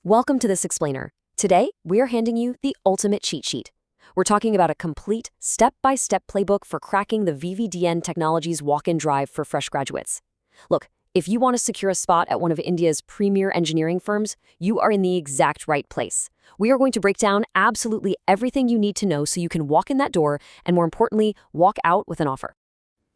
Welcome to this explainer. Today, we are handing you the ultimate cheat sheet. We're talking about a complete, step-by-step playbook for cracking the VVDN Technologies Walk-in Drive for fresh graduates. Look, if you want to secure a spot at one of India's premier engineering firms, you are in the exact right place. We are going to break down absolutely everything you need to know so you can walk in that door and, more importantly, walk out with an offer.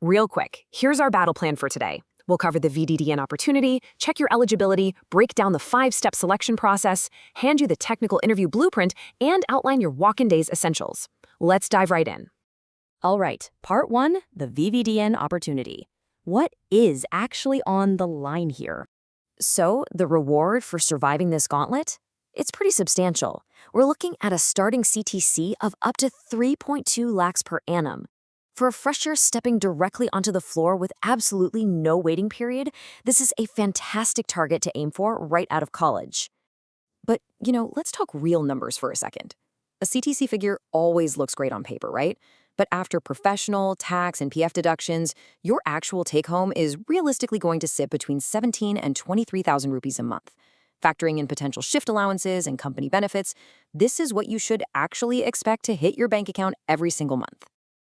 Real quick, here's our battle plan for today. We'll cover the VDDN opportunity, check your eligibility, break down the 5-step selection process, hand you the technical interview blueprint, and outline your walk-in days essentials. Let's dive right in. All right, part 1, the VVDN opportunity. What is actually on the line here? So, the reward for surviving this gauntlet? It's pretty substantial. We're looking at a starting CTC of up to 3.2 lakhs per annum. For a fresher stepping directly onto the floor with absolutely no waiting period, this is a fantastic target to aim for right out of college. But, let's talk real numbers for a second. A CTC figure always looks great on paper, right? But after professional, tax, and PF deductions, your actual take-home is realistically going to sit between 17 and 23,000 rupees a month. Factoring in potential shift allowances and company benefits, this is what you should actually expect to hit your bank account every single month.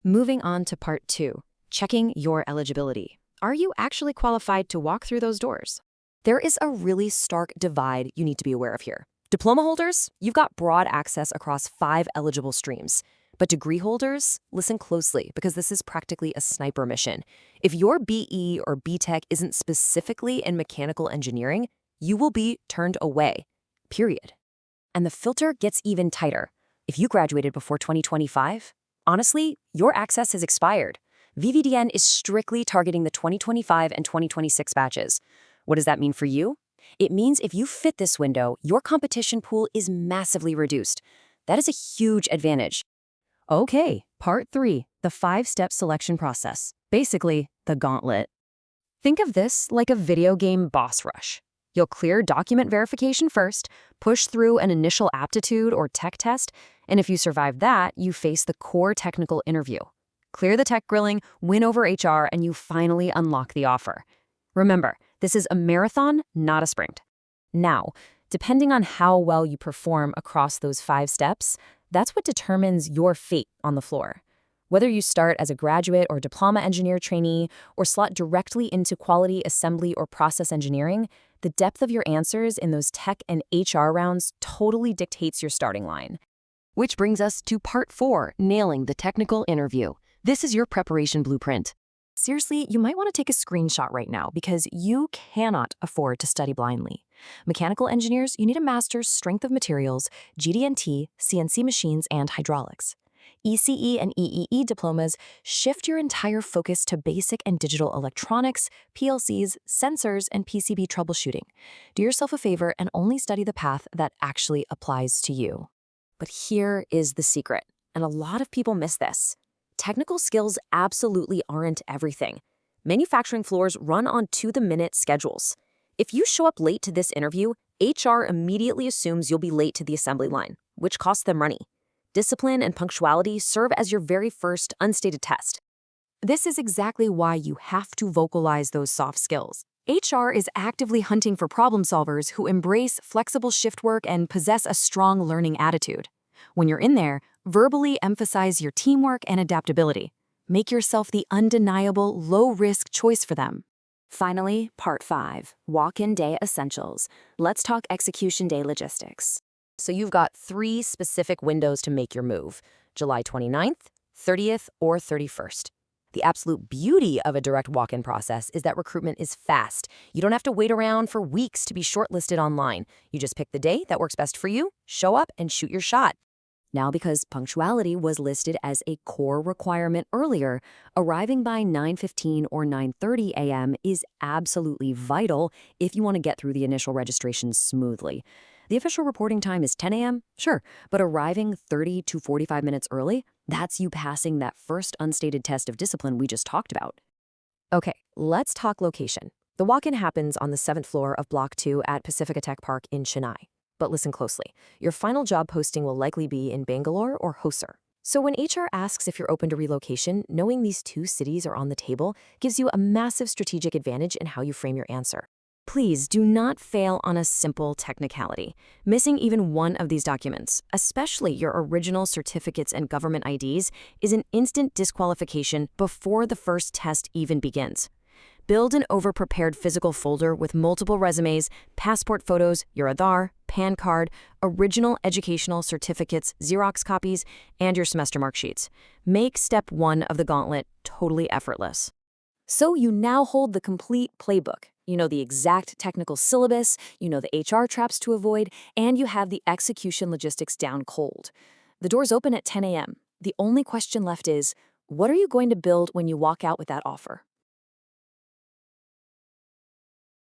Moving on to part 2, checking your eligibility. Are you actually qualified to walk through those doors? There is a really stark divide you need to be aware of here. Diploma holders, you've got broad access across 5 eligible streams. But degree holders, listen closely because this is practically a sniper mission. If your BE or B.Tech isn't specifically in mechanical engineering, you will be turned away, period. And the filter gets even tighter. If you graduated before 2025, honestly, your access has expired. VVDN is strictly targeting the 2025 and 2026 batches. What does that mean for you? It means if you fit this window, your competition pool is massively reduced. That is a huge advantage. Okay, part 3, the 5-step selection process. Basically, the gauntlet. Think of this like a video game boss rush. You'll clear document verification first, push through an initial aptitude or tech test, and if you survive that, you face the core technical interview. Clear the tech grilling, win over HR, and you finally unlock the offer. Remember, this is a marathon, not a sprint. Now, depending on how well you perform across those 5 steps, that's what determines your fate on the floor. Whether you start as a graduate or diploma engineer trainee or slot directly into quality assembly or process engineering, the depth of your answers in those tech and HR rounds totally dictates your starting line. Which brings us to part 4, nailing the technical interview. This is your preparation blueprint. Seriously, you might want to take a screenshot right now because you cannot afford to study blindly. Mechanical engineers, you need a master's strength of materials, GD&T, CNC machines, and hydraulics. ECE and EEE diplomas shift your entire focus to basic and digital electronics, PLCs, sensors, and PCB troubleshooting. Do yourself a favor and only study the path that actually applies to you. But here is the secret, and a lot of people miss this. Technical skills absolutely aren't everything. Manufacturing floors run on to-the-minute schedules. If you show up late to this interview, HR immediately assumes you'll be late to the assembly line, which costs them money. Discipline and punctuality serve as your very first unstated test. This is exactly why you have to vocalize those soft skills. HR is actively hunting for problem solvers who embrace flexible shift work and possess a strong learning attitude. When you're in there, verbally emphasize your teamwork and adaptability. Make yourself the undeniable, low-risk choice for them. Finally, part 5, walk-in day essentials. Let's talk execution day logistics. So you've got 3 specific windows to make your move: July 29th, 30th, or 31st. The absolute beauty of a direct walk-in process is that recruitment is fast. You don't have to wait around for weeks to be shortlisted online. You just pick the day that works best for you, show up, and shoot your shot. Now, because punctuality was listed as a core requirement earlier, arriving by 9:15 or 9:30 a.m. is absolutely vital if you want to get through the initial registration smoothly. The official reporting time is 10 a.m., sure, but arriving 30 to 45 minutes early, that's you passing that first unstated test of discipline we just talked about. Okay, let's talk location. The walk-in happens on the 7th floor of Block 2 at Pacifica Tech Park in Chennai. But listen closely, your final job posting will likely be in Bangalore or Hosur. So when HR asks if you're open to relocation, knowing these 2 cities are on the table gives you a massive strategic advantage in how you frame your answer. Please do not fail on a simple technicality. Missing even one of these documents, especially your original certificates and government IDs, is an instant disqualification before the first test even begins. Build an over-prepared physical folder with multiple resumes, passport photos, your Aadhaar, PAN card, original educational certificates, Xerox copies, and your semester mark sheets. Make step 1 of the gauntlet totally effortless. So you now hold the complete playbook. You know the exact technical syllabus, you know the HR traps to avoid, and you have the execution logistics down cold. The doors open at 10 a.m. The only question left is, what are you going to build when you walk out with that offer?